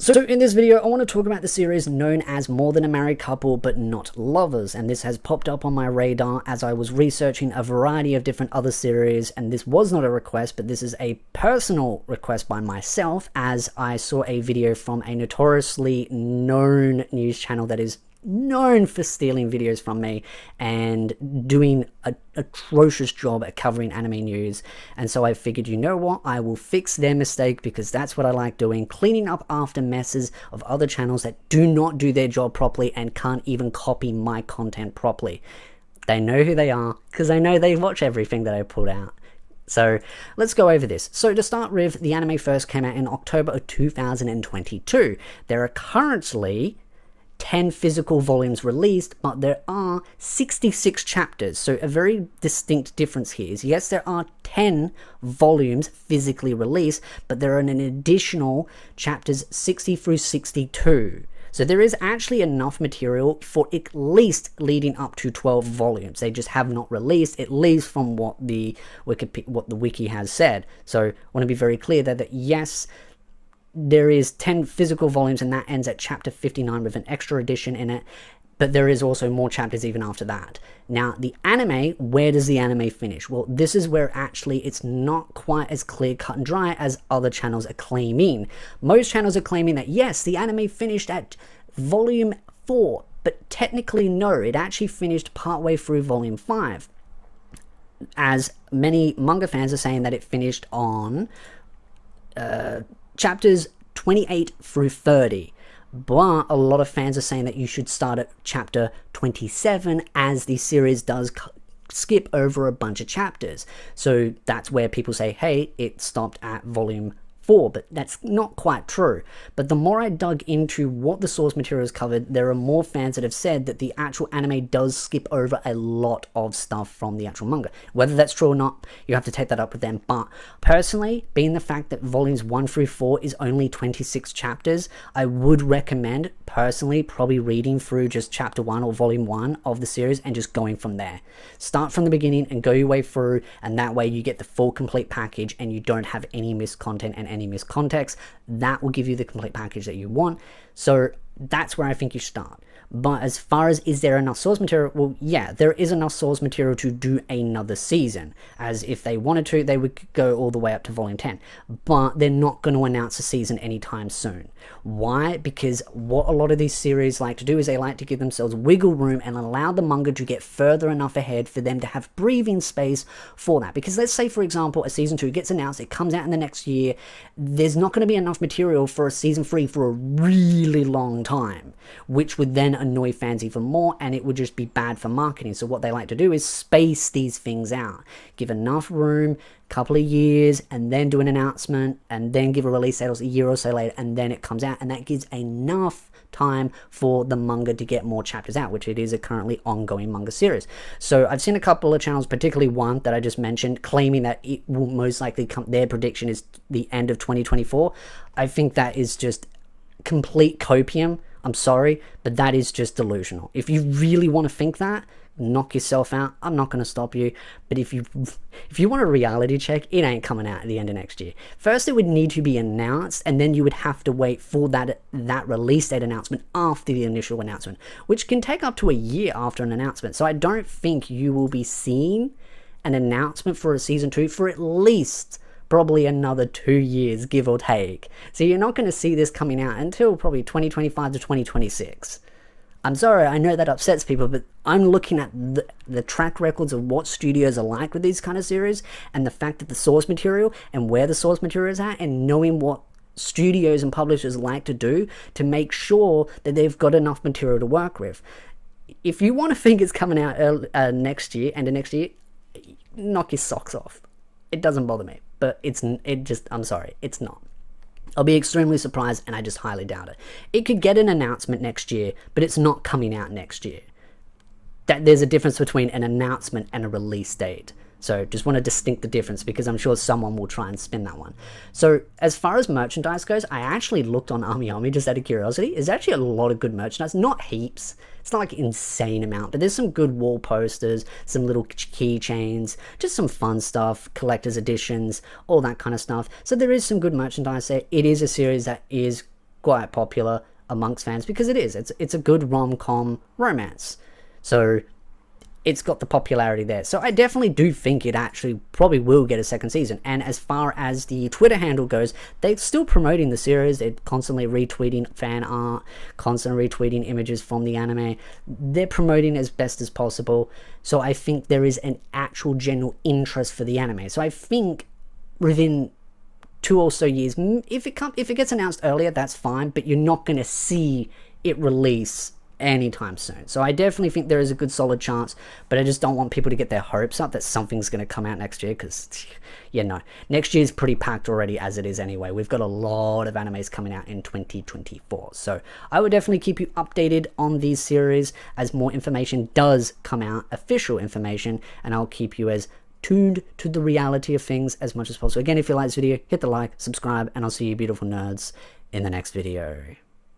So in this video, I want to talk about the series known as More Than a Married Couple But Not Lovers, and this has popped up on my radar as I was researching a variety of different other series, and this was not a request, but this is a personal request by myself as I saw a video from a notoriously known news channel that is known for stealing videos from me and doing an atrocious job at covering anime news. And so I figured, you know what, I will fix their mistake because that's what I like doing, cleaning up after messes of other channels that do not do their job properly and can't even copy my content properly. They know who they are because I know they watch everything that I put out. So let's go over this. So to start with, the anime first came out in October of 2022. There are currently 10 physical volumes released, but there are 66 chapters. So a very distinct difference here is, yes, there are 10 volumes physically released, but there are an additional chapters 60 through 62. So there is actually enough material for at least leading up to 12 volumes. They just have not released, at least from what the wiki has said. So I want to be very clear that yes, there is 10 physical volumes and that ends at chapter 59 with an extra edition in it, but there is also more chapters even after that. Now, the anime, where does the anime finish? Well, this is where actually it's not quite as clear cut and dry as other channels are claiming. Most channels are claiming that yes, the anime finished at volume 4, but technically no, it actually finished partway through volume 5. As many manga fans are saying that it finished on chapters 28 through 30, but a lot of fans are saying that you should start at chapter 27 as the series does skip over a bunch of chapters. So that's where people say, hey, it stopped at volume 4, but that's not quite true. But the more I dug into what the source material has covered, there are more fans that have said that the actual anime does skip over a lot of stuff from the actual manga. Whether that's true or not, you have to take that up with them. But personally, being the fact that volumes 1 through 4 is only 26 chapters, I would recommend personally probably reading through just chapter 1 or volume 1 of the series and just going from there. Start from the beginning and go your way through, and that way you get the full complete package and you don't have any missed content and any missed context. That will give you the complete package that you want. So that's where I think you start. But as far as is there enough source material, well, yeah, there is enough source material to do another season. As if they wanted to, they would go all the way up to volume 10. But they're not going to announce a season anytime soon. Why? Because what a lot of these series like to do is they like to give themselves wiggle room and allow the manga to get further enough ahead for them to have breathing space for that. Because let's say, for example, a season 2 gets announced, it comes out in the next year, there's not going to be enough material for a season 3 for a really long time, which would then annoy fans even more, and it would just be bad for marketing. So what they like to do is space these things out, give enough room, couple of years, and then do an announcement, and then give a release date a year or so later, and then it comes out, and that gives enough time for the manga to get more chapters out, which it is a currently ongoing manga series. So I've seen a couple of channels, particularly one that I just mentioned, claiming that it will most likely come, their prediction is the end of 2024. I think that is just complete copium. I'm sorry, but that is just delusional. If you really want to think that, knock yourself out. I'm not going to stop you. But if you want a reality check, it ain't coming out at the end of next year. First, it would need to be announced, and then you would have to wait for that release date announcement after the initial announcement, which can take up to a year after an announcement. So I don't think you will be seeing an announcement for a season 2 for at least probably another 2 years, give or take. So you're not going to see this coming out until probably 2025 to 2026. I'm sorry, I know that upsets people, but I'm looking at the track records of what studios are like with these kind of series, and the fact that the source material and where the source material is at, and knowing what studios and publishers like to do to make sure that they've got enough material to work with. If you want to think it's coming out next year, and the next year, knock your socks off. It doesn't bother me, but I'm sorry, it's not. I'll be extremely surprised, and I just highly doubt it. It could get an announcement next year, but it's not coming out next year. There's a difference between an announcement and a release date. So just want to distinct the difference, because I'm sure someone will try and spin that one. So as far as merchandise goes, I actually looked on AmiAmi just out of curiosity. There's actually a lot of good merchandise, not heaps. It's not like an insane amount, but there's some good wall posters, some little keychains, just some fun stuff, collector's editions, all that kind of stuff. So there is some good merchandise there. It is a series that is quite popular amongst fans because it is. It's a good rom-com romance. So it's got the popularity there. So I definitely do think it actually probably will get a second season. And as far as the Twitter handle goes, they're still promoting the series. They're constantly retweeting fan art, constantly retweeting images from the anime. They're promoting as best as possible. So I think there is an actual general interest for the anime. So I think within 2 or so years, if it gets announced earlier, that's fine, but you're not going to see it release anytime soon. So I definitely think there is a good solid chance, but I just don't want people to get their hopes up that something's going to come out next year, because next year's pretty packed already as it is anyway. We've got a lot of animes coming out in 2024, so I would definitely keep you updated on these series as more information does come out, official information, and I'll keep you as tuned to the reality of things as much as possible. Again, if you like this video, hit the like, subscribe, and I'll see you beautiful nerds in the next video.